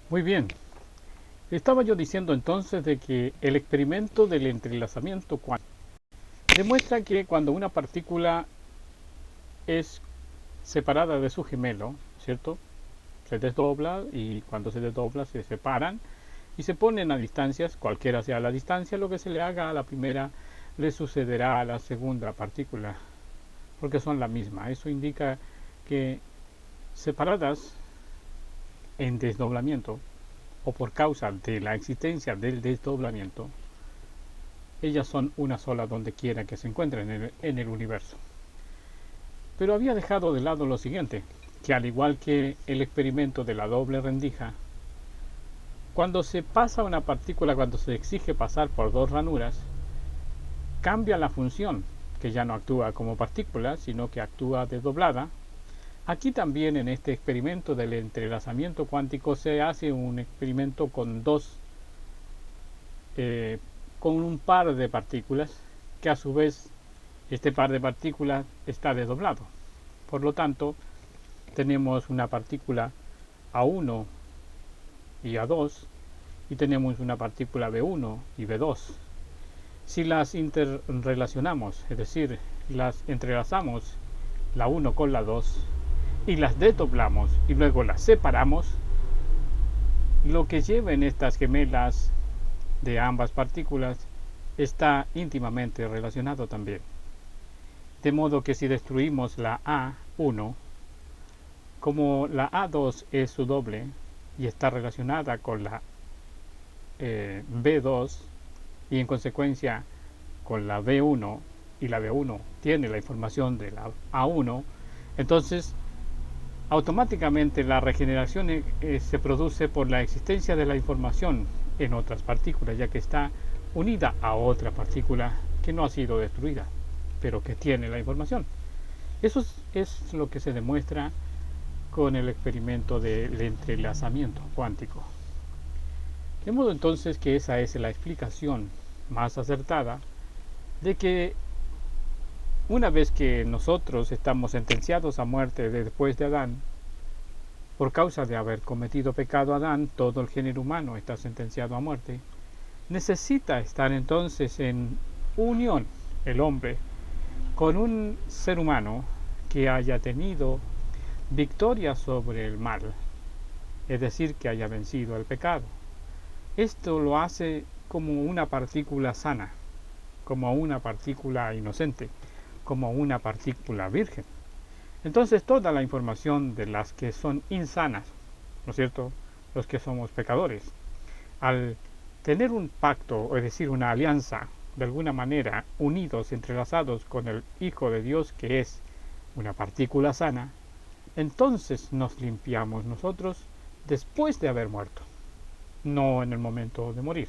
Muy bien. Estaba yo diciendo entonces de que el experimento del entrelazamiento cuántico demuestra que cuando una partícula es separada de su gemelo, ¿cierto? Se desdobla y cuando se desdobla se separan y se ponen a distancias, cualquiera sea la distancia, lo que se le haga a la primera le sucederá a la segunda partícula, porque son la misma. Eso indica que separadas en desdoblamiento o por causa de la existencia del desdoblamiento, ellas son una sola donde quiera que se encuentren en el universo. Pero había dejado de lado lo siguiente, que al igual que el experimento de la doble rendija, cuando se pasa una partícula, cuando se exige pasar por dos ranuras, cambia la función, que ya no actúa como partícula, sino que actúa desdoblada. Aquí también en este experimento del entrelazamiento cuántico se hace un experimento con con un par de partículas, que a su vez este par de partículas está desdoblado. Por lo tanto, tenemos una partícula A1 y A2 y tenemos una partícula B1 y B2. Si las interrelacionamos, es decir, las entrelazamos la 1 con la 2 y las desdoblamos y luego las separamos, lo que lleven estas gemelas de ambas partículas está íntimamente relacionado también. De modo que si destruimos la A1, como la A2 es su doble y está relacionada con la B2 y en consecuencia con la B1 y la B1 tiene la información de la A1, entonces automáticamente la regeneración se produce por la existencia de la información en otras partículas, ya que está unida a otra partícula que no ha sido destruida, pero que tiene la información. Eso es lo que se demuestra con el experimento del entrelazamiento cuántico. De modo entonces que esa es la explicación más acertada de que una vez que nosotros estamos sentenciados a muerte después de Adán, por causa de haber cometido pecado Adán, todo el género humano está sentenciado a muerte, necesita estar entonces en unión el hombre con un ser humano que haya tenido victoria sobre el mal, es decir, que haya vencido el pecado. Esto lo hace como una partícula sana, como una partícula inocente, como una partícula virgen. Entonces toda la información de las que son insanas, ¿no es cierto?, los que somos pecadores, al tener un pacto, es decir, una alianza, de alguna manera unidos, entrelazados con el Hijo de Dios, que es una partícula sana, entonces nos limpiamos nosotros después de haber muerto, no en el momento de morir.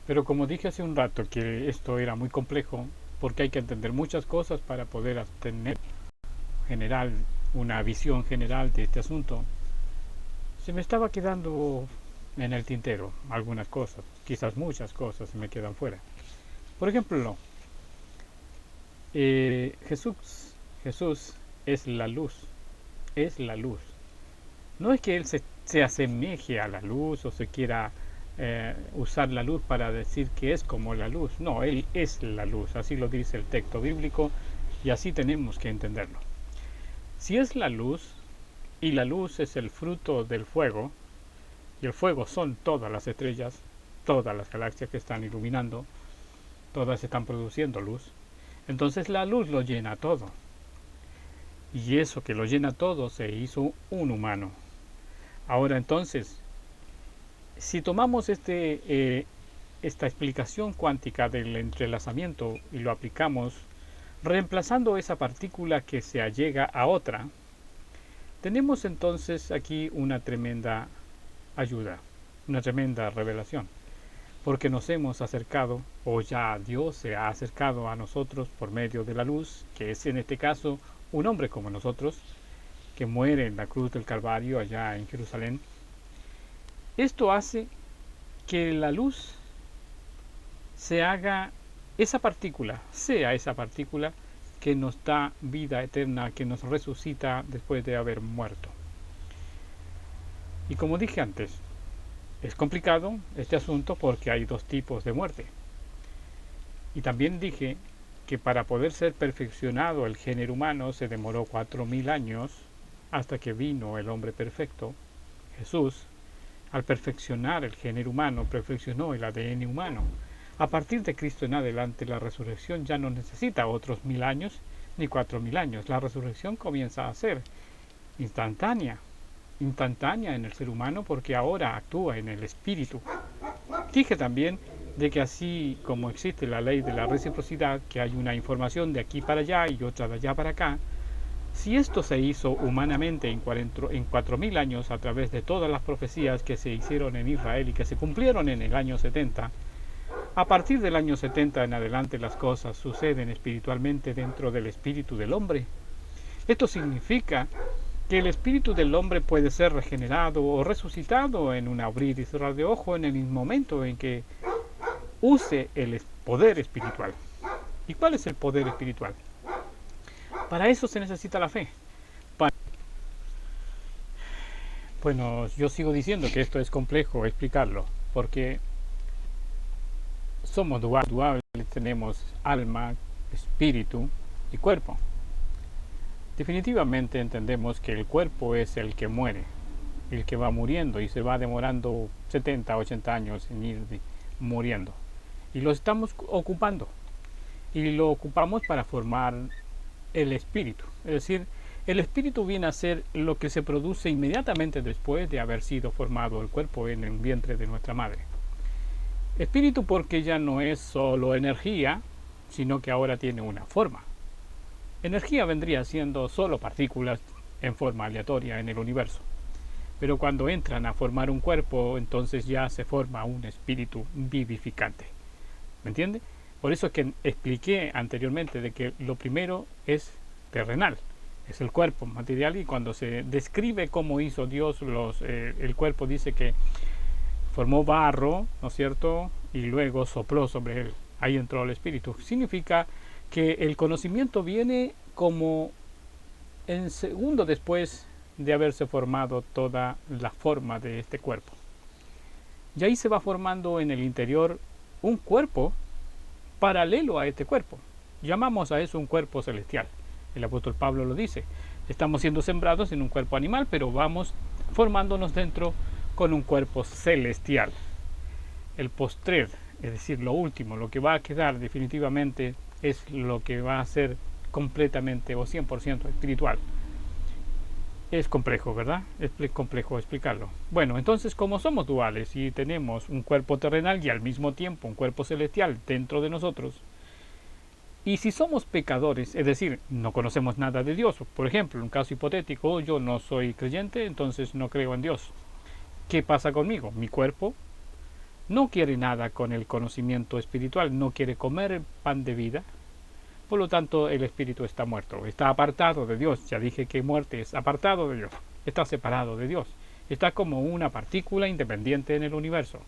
Pero como dije hace un rato que esto era muy complejo, porque hay que entender muchas cosas para poder tener general, una visión general de este asunto, se me estaba quedando en el tintero algunas cosas, quizás muchas cosas se me quedan fuera. Por ejemplo, Jesús es la luz. No es que Él se asemeje a la luz o se quiera usar la luz para decir que es como la luz. No, Él es la luz, así lo dice el texto bíblico y así tenemos que entenderlo. Si es la luz, y la luz es el fruto del fuego, y el fuego son todas las estrellas, todas las galaxias que están iluminando, todas están produciendo luz, entonces la luz lo llena todo. Y eso que lo llena todo se hizo un humano. Ahora entonces, si tomamos esta explicación cuántica del entrelazamiento y lo aplicamos, reemplazando esa partícula que se allega a otra, tenemos entonces aquí una tremenda ayuda, una tremenda revelación, porque nos hemos acercado, o ya Dios se ha acercado a nosotros por medio de la luz, que es en este caso un hombre como nosotros, que muere en la cruz del Calvario allá en Jerusalén. Esto hace que la luz se haga sea esa partícula que nos da vida eterna, que nos resucita después de haber muerto. Y como dije antes, es complicado este asunto porque hay dos tipos de muerte. Y también dije que para poder ser perfeccionado el género humano se demoró 4000 años hasta que vino el hombre perfecto, Jesús. Al perfeccionar el género humano, perfeccionó el ADN humano. A partir de Cristo en adelante, la resurrección ya no necesita otros 1000 años ni 4000 años. La resurrección comienza a ser instantánea en el ser humano porque ahora actúa en el espíritu. Dije también de que así como existe la ley de la reciprocidad, que hay una información de aquí para allá y otra de allá para acá, si esto se hizo humanamente en 4000 años a través de todas las profecías que se hicieron en Israel y que se cumplieron en el año 70, a partir del año 70 en adelante las cosas suceden espiritualmente dentro del espíritu del hombre. Esto significa que el espíritu del hombre puede ser regenerado o resucitado en un abrir y cerrar de ojo en el momento en que use el poder espiritual. ¿Y cuál es el poder espiritual? Para eso se necesita la fe. Bueno, yo sigo diciendo que esto es complejo explicarlo, porque somos duales, tenemos alma, espíritu y cuerpo. Definitivamente entendemos que el cuerpo es el que muere, el que va muriendo y se va demorando 70, 80 años en ir muriendo. Y lo estamos ocupando. Y lo ocupamos para formar el espíritu. Es decir, el espíritu viene a ser lo que se produce inmediatamente después de haber sido formado el cuerpo en el vientre de nuestra madre. Espíritu porque ya no es solo energía, sino que ahora tiene una forma. Energía vendría siendo solo partículas en forma aleatoria en el universo. Pero cuando entran a formar un cuerpo, entonces ya se forma un espíritu vivificante. ¿Me entiende? Por eso es que expliqué anteriormente de que lo primero es terrenal, es el cuerpo material, y cuando se describe cómo hizo Dios el cuerpo, dice que formó barro, ¿no es cierto? Y luego sopló sobre él. Ahí entró el espíritu. Significa que el conocimiento viene como en segundo después de haberse formado toda la forma de este cuerpo. Y ahí se va formando en el interior un cuerpo paralelo a este cuerpo. Llamamos a eso un cuerpo celestial. El apóstol Pablo lo dice. Estamos siendo sembrados en un cuerpo animal, pero vamos formándonos dentro con un cuerpo celestial. El postrer, es decir, lo último, lo que va a quedar definitivamente es lo que va a ser completamente o 100% espiritual. Es complejo, ¿verdad? Es complejo explicarlo. Bueno, entonces como somos duales y tenemos un cuerpo terrenal y al mismo tiempo un cuerpo celestial dentro de nosotros, y si somos pecadores, es decir, no conocemos nada de Dios, por ejemplo, en un caso hipotético, yo no soy creyente, entonces no creo en Dios. ¿Qué pasa conmigo? Mi cuerpo no quiere nada con el conocimiento espiritual, no quiere comer el pan de vida. Por lo tanto, el espíritu está muerto, está apartado de Dios. Ya dije que muerte es apartado de Dios, está separado de Dios, está como una partícula independiente en el universo.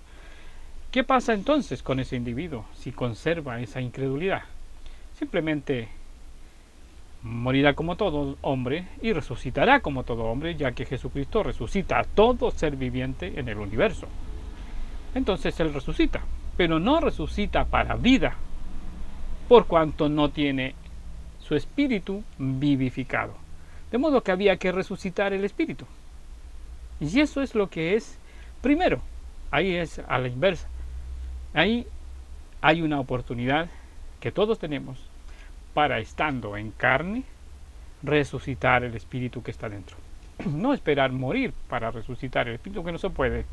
¿Qué pasa entonces con ese individuo si conserva esa incredulidad? Simplemente morirá como todo hombre y resucitará como todo hombre, ya que Jesucristo resucita a todo ser viviente en el universo. Entonces Él resucita, pero no resucita para vida, por cuanto no tiene su espíritu vivificado. De modo que había que resucitar el espíritu. Y eso es lo que es primero. Ahí es a la inversa. Ahí hay una oportunidad que todos tenemos para, estando en carne, resucitar el espíritu que está dentro. No esperar morir para resucitar el espíritu, que no se puede,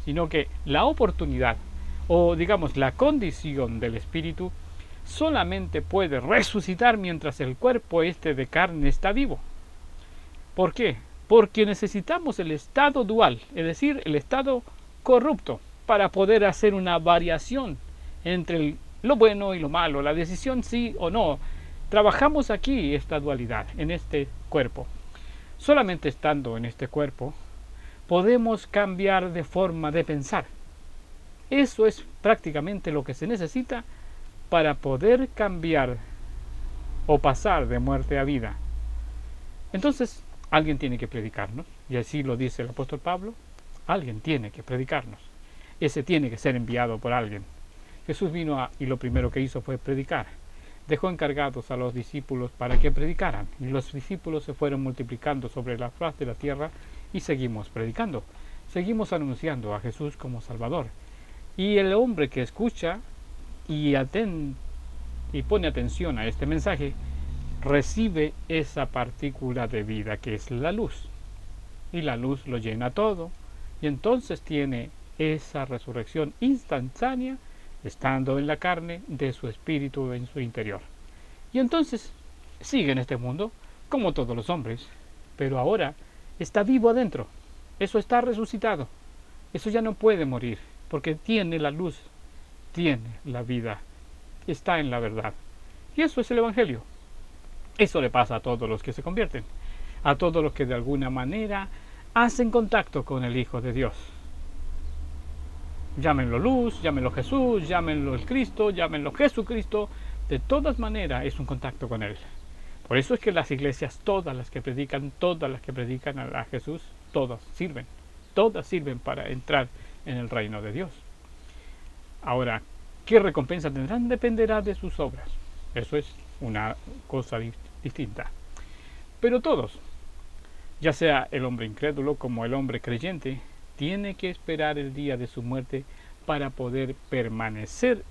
sino que la oportunidad, o digamos la condición del espíritu, solamente puede resucitar mientras el cuerpo de carne está vivo. ¿Por qué? Porque necesitamos el estado dual, es decir, el estado corrupto, para poder hacer una variación entre lo bueno y lo malo, la decisión sí o no. Trabajamos aquí esta dualidad, en este cuerpo. Solamente estando en este cuerpo, podemos cambiar de forma de pensar. Eso es prácticamente lo que se necesita para poder cambiar o pasar de muerte a vida. Entonces, alguien tiene que predicarnos, y así lo dice el apóstol Pablo. alguien tiene que predicarnos. Ese tiene que ser enviado por alguien. Jesús vino y lo primero que hizo fue predicar. Dejó encargados a los discípulos para que predicaran, y los discípulos se fueron multiplicando sobre la faz de la tierra y seguimos predicando. Seguimos anunciando a Jesús como Salvador. Y el hombre que escucha y pone atención a este mensaje, recibe esa partícula de vida que es la luz. Y la luz lo llena todo, y entonces tiene esa resurrección instantánea, estando en la carne de su espíritu en su interior. Y entonces sigue en este mundo, como todos los hombres, pero ahora está vivo adentro. Eso está resucitado. Eso ya no puede morir, porque tiene la luz, tiene la vida, está en la verdad. Y eso es el Evangelio. Eso le pasa a todos los que se convierten, a todos los que de alguna manera hacen contacto con el Hijo de Dios. Llámenlo luz, llámenlo Jesús, llámenlo el Cristo, llámenlo Jesucristo. De todas maneras es un contacto con Él. Por eso es que las iglesias, todas las que predican a Jesús, todas sirven para entrar en el reino de Dios. Ahora, ¿qué recompensa tendrán? Dependerá de sus obras. Eso es una cosa distinta. Pero todos, ya sea el hombre incrédulo como el hombre creyente, tiene que esperar el día de su muerte para poder permanecer